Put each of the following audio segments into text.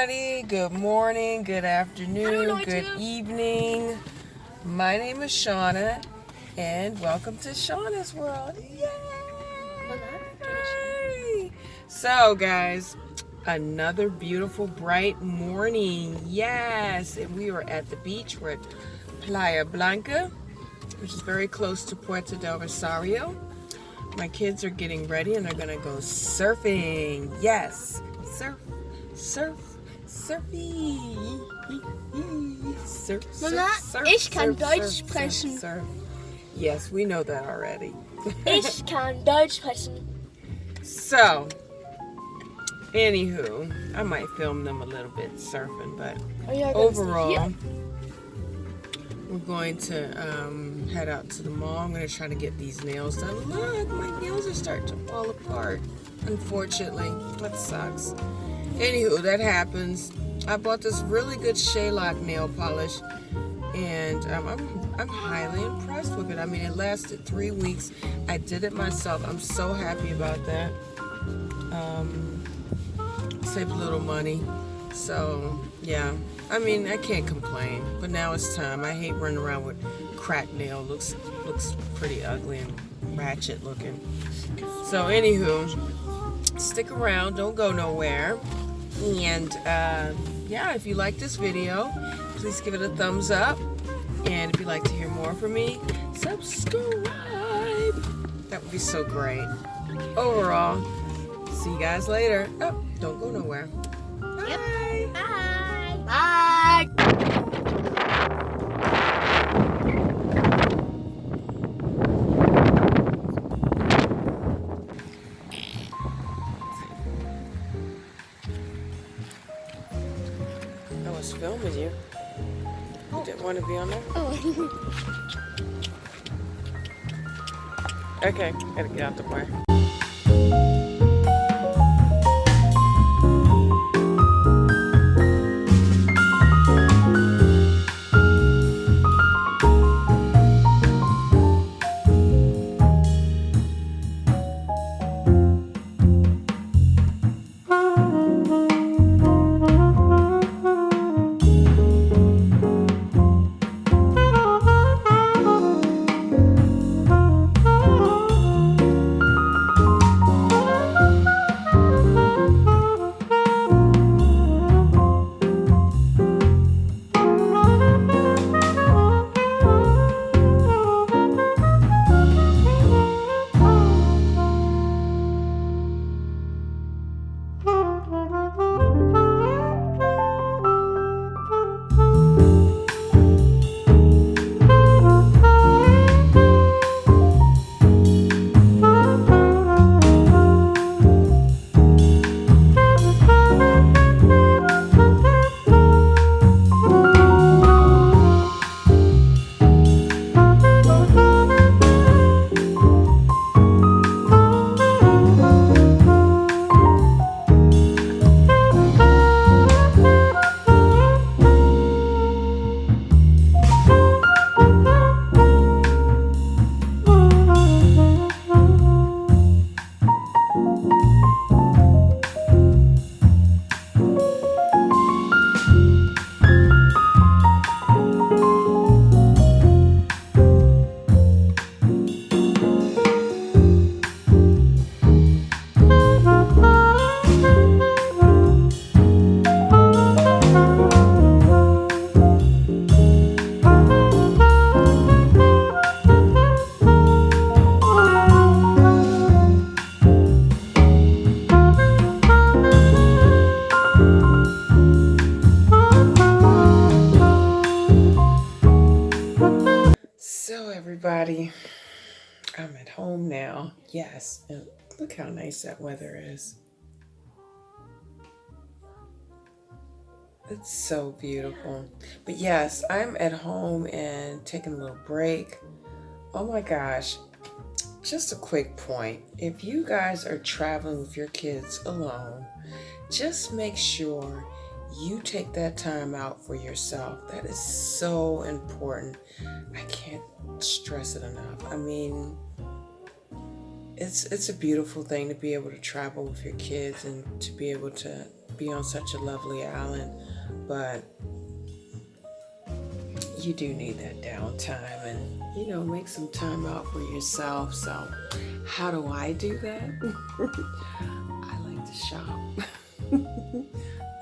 everybody. Good morning, good afternoon, good evening. My name is Shauna, and welcome to Shauna's World. Yay! So, guys, another beautiful, bright morning. Yes, and we are at the beach. We're at Playa Blanca, which is very close to Puerto del Rosario. My kids are getting ready, and they're going to go surfing. Yes, surf. Surfy. Surf, Mama, surf, ich kann surf, Deutsch surf, sprechen. surf. Yes, we know that already. Ich kann Deutsch sprechen. So, anywho, I might film them a little bit surfing, but overall, we're going to head out to the mall. I'm going to try to get these nails done. Look, my nails are starting to fall apart. Unfortunately, that sucks. Anywho, that happens. I bought this really good shellac nail polish, and I'm highly impressed with it. I mean, it lasted 3 weeks. I did it myself. I'm so happy about that. Saved a little money. So, yeah. I mean, I can't complain. But now it's time. I hate running around with cracked nail. Looks pretty ugly and ratchet looking. So, anywho, stick around. Don't go nowhere. And yeah, if you like this video, please give it a thumbs up. And if you'd like to hear more from me, subscribe. That would be so great. Overall, see you guys later. Oh, don't go nowhere. Bye. Yep. Bye. Bye. I was filming you. You didn't want to be on there? Oh. Okay, gotta get out the way. Everybody, I'm at home now. Yes, and look how nice that weather is. It's so beautiful. But yes, I'm at home and taking a little break. Oh my gosh, just a quick point. If you guys are traveling with your kids alone, just make sure you take that time out for yourself. That is so important. I can't stress it enough. I mean, it's a beautiful thing to be able to travel with your kids and to be able to be on such a lovely island, but you do need that downtime and, you know, make some time out for yourself. So how do I do that? I like to shop.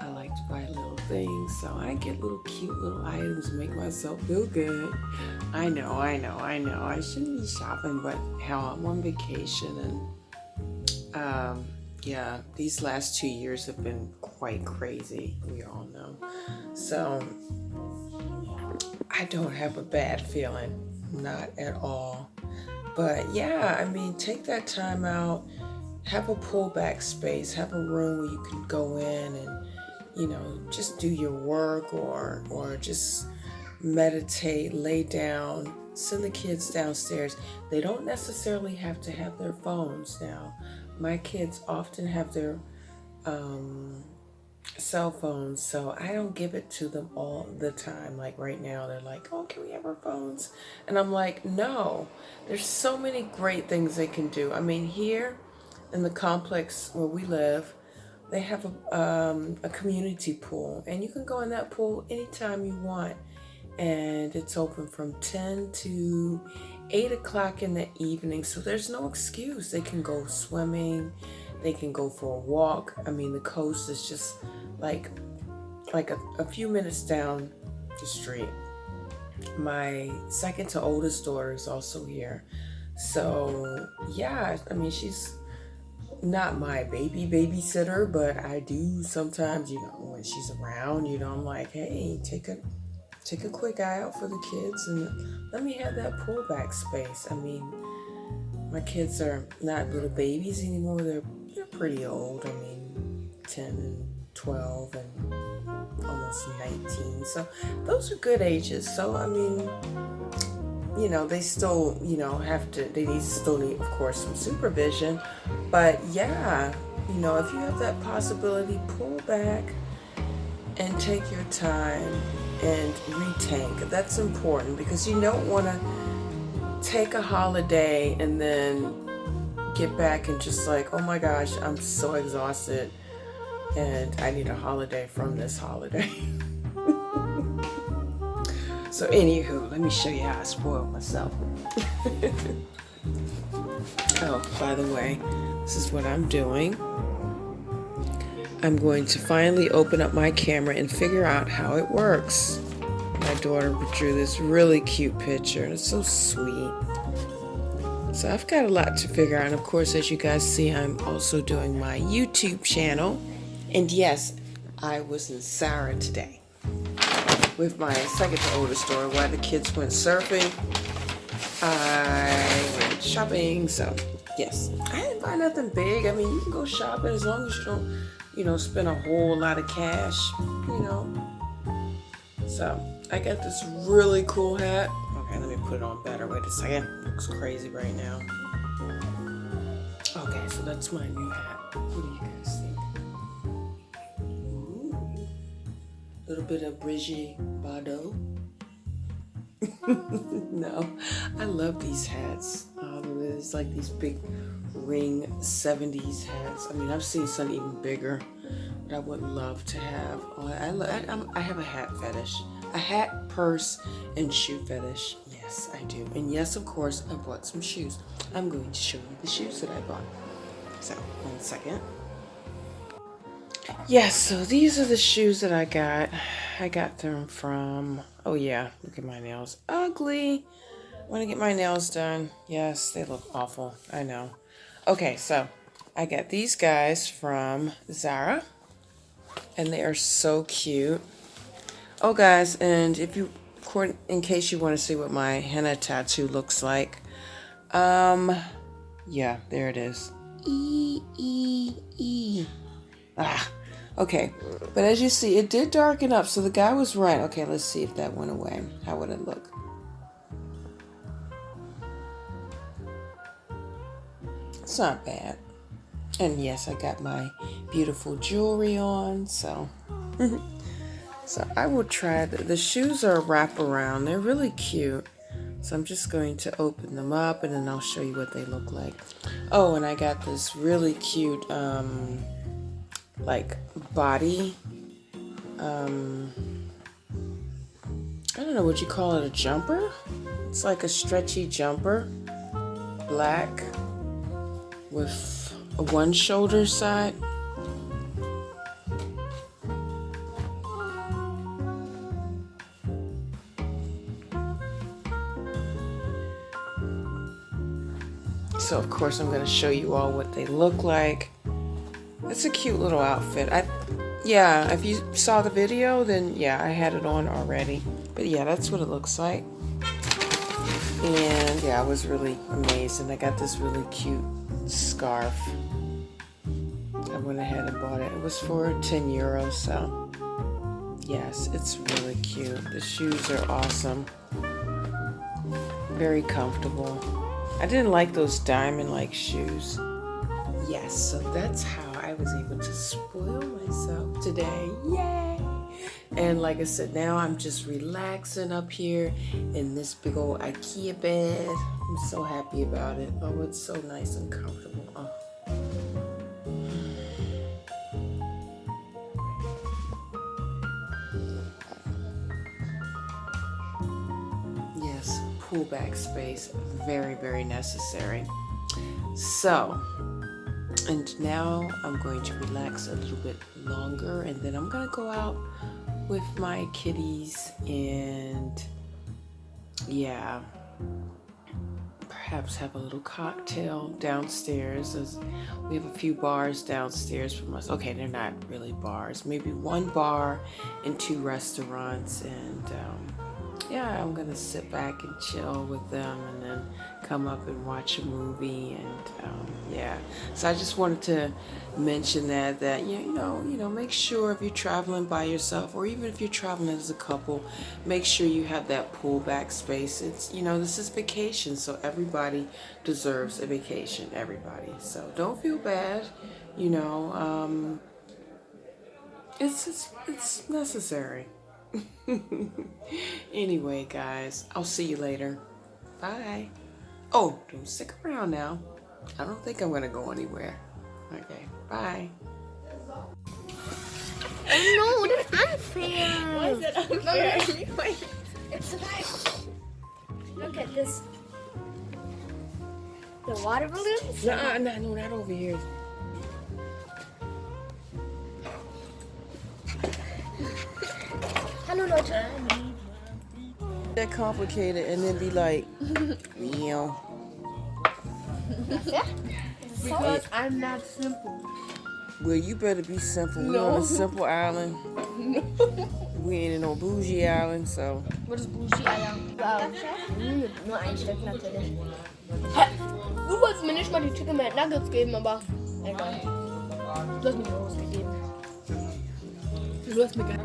I like to buy little things, so I get little cute little items to make myself feel good. I know, I shouldn't be shopping, but hell, I'm on vacation, and yeah, these last 2 years have been quite crazy, we all know. So I don't have a bad feeling, not at all. But yeah, I mean, take that time out, have a pullback space, have a room where you can go in and, you know, just do your work or just meditate, lay down, send the kids downstairs. They don't necessarily have to have their phones now. My kids often have their cell phones, so I don't give it to them all the time. Like right now, they're like, oh, can we have our phones? And I'm like, no, there's so many great things they can do. I mean, here in the complex where we live, they have a community pool, and you can go in that pool anytime you want. And it's open from 10 to 8 o'clock in the evening. So there's no excuse. They can go swimming. They can go for a walk. I mean, the coast is just like a few minutes down the street. My second to oldest daughter is also here. So yeah, I mean, she's not my babysitter, but I do sometimes, you know, when she's around, you know, I'm like, hey, take a quick eye out for the kids and let me have that pullback space. I mean, my kids are not little babies anymore. They're pretty old. I mean, 10 and 12 and almost 19. So those are good ages. So, I mean, you know, they still, you know, still need, of course, some supervision. But yeah, you know, if you have that possibility, pull back and take your time and retank. That's important because you don't want to take a holiday and then get back and just like, oh my gosh, I'm so exhausted and I need a holiday from this holiday. So anywho, let me show you how I spoiled myself. Oh, by the way, this is what I'm doing. I'm going to finally open up my camera and figure out how it works. My daughter drew this really cute picture, and it's so sweet. So I've got a lot to figure out. And of course, as you guys see, I'm also doing my YouTube channel. And yes, I was in Zara today with my second to oldest daughter while the kids went surfing. I went shopping, so yes. I didn't buy nothing big. I mean, you can go shopping as long as you don't, you know, spend a whole lot of cash, you know. So I got this really cool hat. Okay, let me put it on better. Wait a second. It looks crazy right now. Okay, so that's my new hat. What do you guys think? Ooh. A little bit of Brigitte Bardot. No, I love these hats. There's like these big ring 70s hats. I mean, I've seen some even bigger, but I would love to have. I have a hat fetish, a hat, purse, and shoe fetish. Yes, I do. And yes, of course, I bought some shoes. I'm going to show you the shoes that I bought. So, 1 second. Yes, so these are the shoes that I got. I got them from, oh yeah, look at my nails. Ugly. Want to get my nails done. Yes, they look awful. I know. Okay, so I got these guys from Zara, and they are so cute. Oh, guys, and in case you want to see what my henna tattoo looks like, yeah, there it is. Okay, but as you see, it did darken up, so the guy was right. Okay, let's see if that went away. How would it look? It's not bad. And yes, I got my beautiful jewelry on, so so I will try the shoes are a wraparound. They're really cute. So I'm just going to open them up and then I'll show you what they look like. Oh, and I got this really cute like body. I don't know what you call it, a jumper? It's like a stretchy jumper, black with a one shoulder side. So of course I'm going to show you all what they look like. It's a cute little outfit. Yeah, if you saw the video, then yeah, I had it on already. But yeah, that's what it looks like. And yeah, I was really amazed. And I got this really cute scarf. I went ahead and bought it. It was for 10 euros, so yes, it's really cute. The shoes are awesome. Very comfortable. I didn't like those diamond-like shoes. Yes, so that's how I was able to spoil myself today. Yay! And like I said, now I'm just relaxing up here in this big old IKEA bed. I'm so happy about it. Oh, it's so nice and comfortable. Oh. Yes, pullback space. Very, very necessary. So, and now I'm going to relax a little bit longer, and then I'm going to go out with my kitties and yeah, perhaps have a little cocktail downstairs. As we have a few bars downstairs from us. Okay, they're not really bars. Maybe one bar and 2 restaurants, and yeah, I'm gonna sit back and chill with them, and then come up and watch a movie, and yeah. So I just wanted to mention that you know, make sure if you're traveling by yourself, or even if you're traveling as a couple, make sure you have that pullback space. It's, you know, this is vacation, so everybody deserves a vacation. Everybody. So don't feel bad. You know, it's necessary. Anyway, guys, I'll see you later. Bye. Oh, don't stick around now. I don't think I'm gonna go anywhere. Okay, bye. No, that's unfair. Why is it unfair? It's like, look at this. The water balloons? No, not over here. Hello, Leute. That complicated, and then be like, meow. Because I'm not simple. Well, you better be simple. We're on a simple island. We ain't in no bougie island, so. Was ist Bougie Eier? Nur ein Stück natürlich. Du wolltest mir nicht mal die Chicken Nuggets geben, aber egal. Du hast mir die Rose gegeben. Du hast mir gar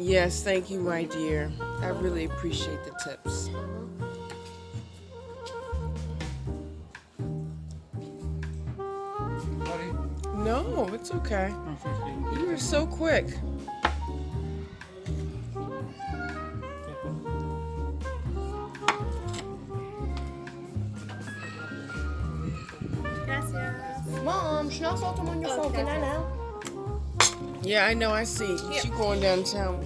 Yes, thank you, my dear. I really appreciate the tips. No, it's okay. You were so quick. Mom, schnell something on your phone. Can I now? Yeah, I know. I see. She going downtown.